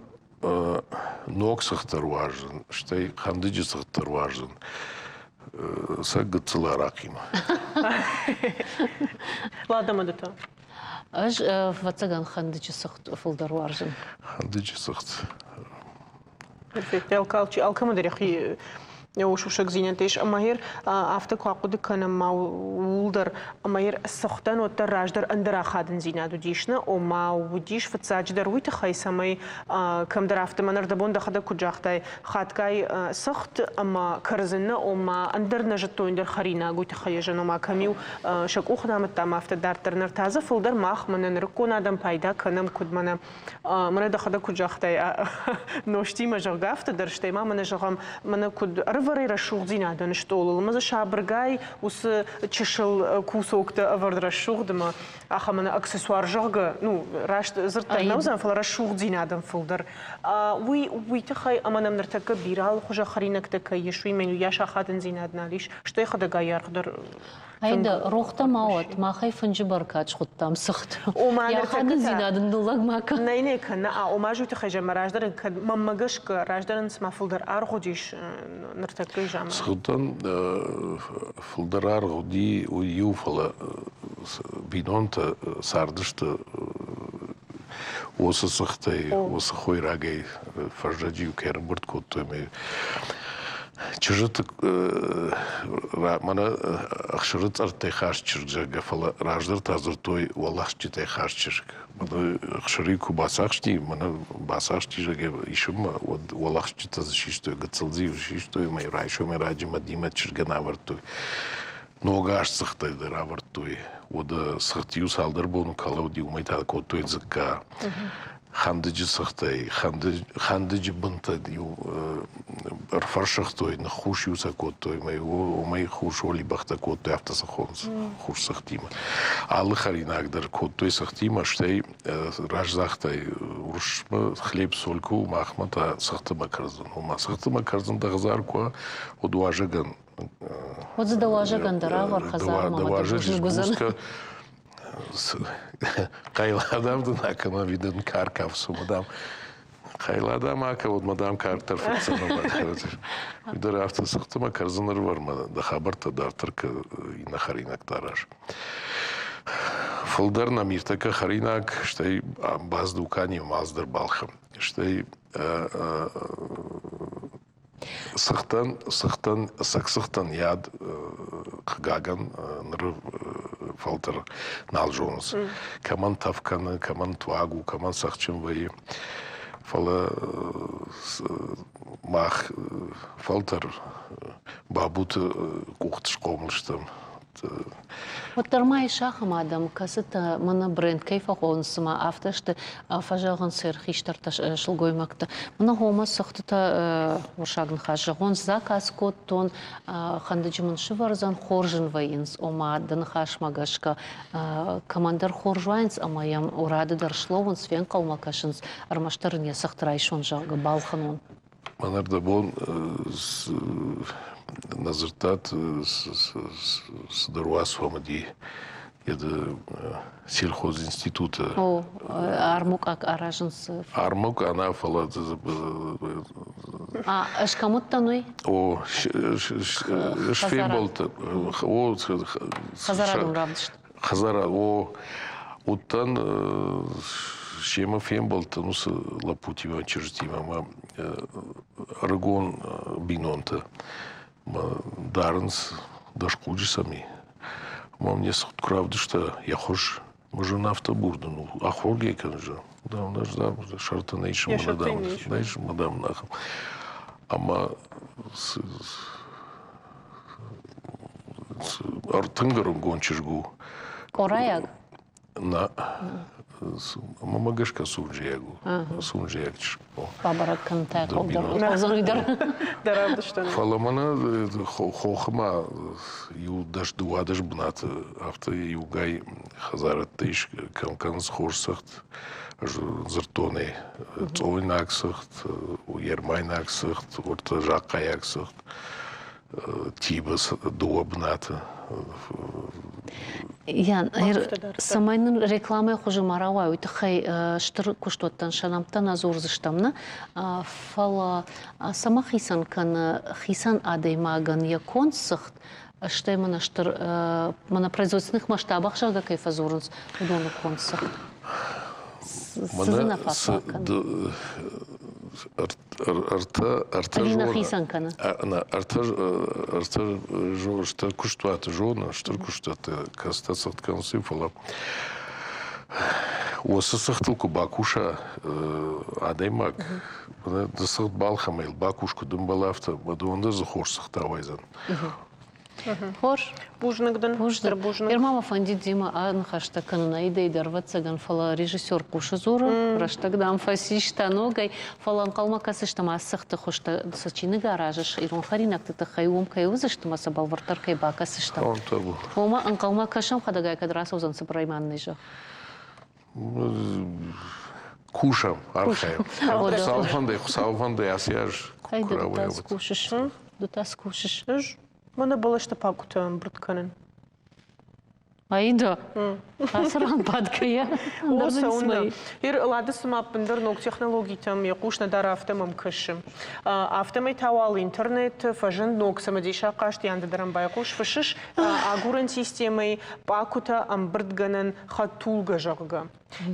ног сахтыр важын что и хандыджи сахтыр важын са гцела ракима ладно мадата Аж вацаган хандычы сахт фулдар варжын. Хандычы сахт. Perfect. Алкамадыряхи وشوشك زينتيش أماهير أفتك وعقد كان ما ولدر أماهير السختان والتراجدر أندرا خادن زينادو ديشنا وما وديش فتساجدر ويتخاي سماي كم در أفت منر دبون دخدا كجاختاي خاتكاي سخت أما كرزنا وما أندر نجتو أندر خرينا قوي تخيجن وما كميو شك أخنا متى أفت دار ترنر تازة فلدر ماخ من نركون آدم بايدا كنم كد من دخدا كجاختاي نوشتي مجرقافت درشتي ما من جرام من كد وريرا شغدينا دان شتول مازا شابرغاي وس تششل كوسوكتا افردرا شغدما اخا من اكسسوار جوغا نو راشت زرت نوزن فلا شغدينا دان فولدر وي تخاي امانا نرتك بيرال خوجا خرينك تك يشوي منو ياشا خاتن زينادنا ليش شتي خدا غيار خدر هيدا روختا ماوت ما خايف نجبركاتش خدام سخت يا خادن زينادن دولغ ماكا نيني كنا وما جو تخجا مراجدر كد ممغشك راجدر نسما فولدر ارغوديش نرتكي جامع سخطان فولدر ارغودي ويوفلا بينونتا ساردشتا осы сахтай осы хойрагай фаржаджи кербурт коттоме чужит мана ахшырыт артай харчырга гафала раждар тазыр той валахчи тай харчырг мана ахшыры кубасахчи мана басахчи жага ишим валахчи тазышиштой гацылзи шиштой май райшо май раджи мадима чирга навартой ногаш сахтай даравартой ода сахтию салдар бону калауди умайта коттой зыка خندج سختي خندج بنت ديو رفرشختوي نخوش يوسكوتوي ما يخوش ولي بختكوتوي افتس خونس خوش سختيما على خرينا اقدر كوتوي سختيما شتي راج زختي ورش خليب سولكو ماخمتا سختما كرزن وما سختما كرزن دغزاركو ودواجغن Вот дواجغن даравар хазар мама Qayladam da nakama vidin karkav sumadam. Qayladam aka od madam kartar fıtsana bakırdır. Bir de hafta sıktıma karzınır var mı? Da haber tadartır ki ina harinak tarar. Fıldar na mirtaka harinak işte baz dukani mazdır balxım. İşte sıktan yad gagan nır falter naljonus. Kaman tafkanı, kaman tuagu, kaman sakçın vayı. Fala mah falter babut kuchtış komlıştım. وترماي شاخ مادام كاستا منا برند كيف قون سما افتشت فجاغن سير خيشتر شلغوي مكت منا هوما سختتا ورشاغن خاجغون زاكاس كوتون خندجمن شفرزن خورجن وينس ома дын хаш магашка командир хоржвайнс ама ям урады даршловын свен калмакашынс армаштарын я сахтрайшон жага балханон Манар да бон назартат с даруасвама ди еда сельхозинститута. О, армук ак аражынс. Армук ана фала. А, ашкамуттануй? О, шфейболта. О, Хазарадун равдышт. Хазара, о, оттан шема фейболта, ну с лапутима чертима, аргон бинонта. Дарнс дашкуджи сами. Мам мне справді, что я хош можу на автобурду, ну ахорге канжа. Да, у нас да шартанейшим мадам нахам. Ама с артынгарым гончыргу. Кораяг. На мамагашка сунжиягу. Сунжиягчиш. Бабара контакт озоридар. Фаламана хохма ю даш дуадаш бнат авто югай хазарат тиш канканс хорсахт зертоне цойнаксахт уермайнаксахт орта жакаяксахт тибас дуабната Ян, самайнын реклама хожу марава уйты хай штыр куштоттан шанамтан азурзыштамна фала сама хисан кана хисан адаймаган якон сахт что именно штыр на производственных масштабах шага кайфазурнс удону кон сахт сызына фаса Алина Хисанкана. Арта что куштуат жона, что куштуат кастацат консифала. Осы сахтылку бакуша адаймак. Да сахт балхамел бакушку думбалафта, бадуанда захош сахтавайзан. Хош. Бужнагден. Ермама фанди дима ан хашта кануна идей дарватсаган фала режиссер кушазура, раштагдам фасишта ногай, фалан калмакасышта массахта хошта сачины гаражыш, ирон харинак ты хайум кайузышта маса балвартар кай бакасышта. Он табу. Ома ан калмакашам хадагай кадраса узан сапрайманный же. Кушам, архай. Салфанды асяж. Хайда дутас кушиш. Дутас кушиш. Мана было что пакутам брутканен. Айда. Асран падкая. Ир ладыс маппендер ног технологий там якушна дара автомам кышым. Автомай тавал интернет фажен ног самадиша кашти янда дарам байкуш фашиш агурен системой пакута амбрдганен хатулга жагга.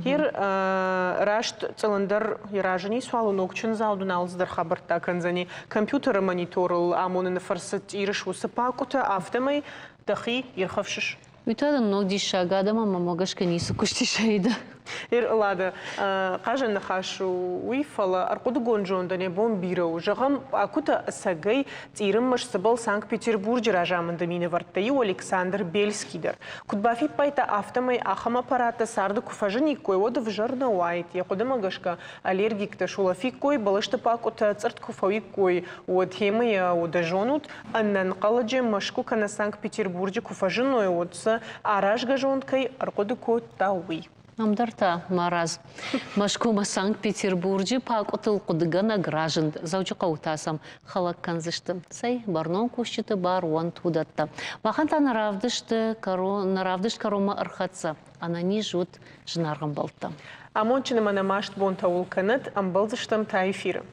Ир рашт цилиндр иражени свалу ногчын залду налздар хабарта канзани компьютер мониторл амонын фарсат ириш усапакута автомай дахи ирхавшиш. Уйтадан ног диша гадама мамагашка нису куштишайда. Лада, кажа нахашу уйфала, аркуду гонжондане бом бирау, жагам акута сагай тирым маш сабал Санкт-Петербург ражамында мини варттаю Александр Бельскидер. Кудбафи пайта автомай ахам аппарата сарды куфажини кой ода в жарна уайт, я кудама гашка аллергик та шулафи кой, балышта пак ота царт куфави кой, от хемая ода жонут, аннан каладже машку кана Санкт-Петербурге куфажиной отса, араж гажонкой аркуду ко тауи. Амдарта мараз. Машкума Санкт-Петербурге пак отыл кудыгана граждан заучы каутасам халак канзышты. Сай барнон кушчыты бар уан тудатта. Ваханта наравдышты карома архатса. Анани жут жнарган балта. Амончыны мана машт бон таул канат, амбалзыштам та эфиры.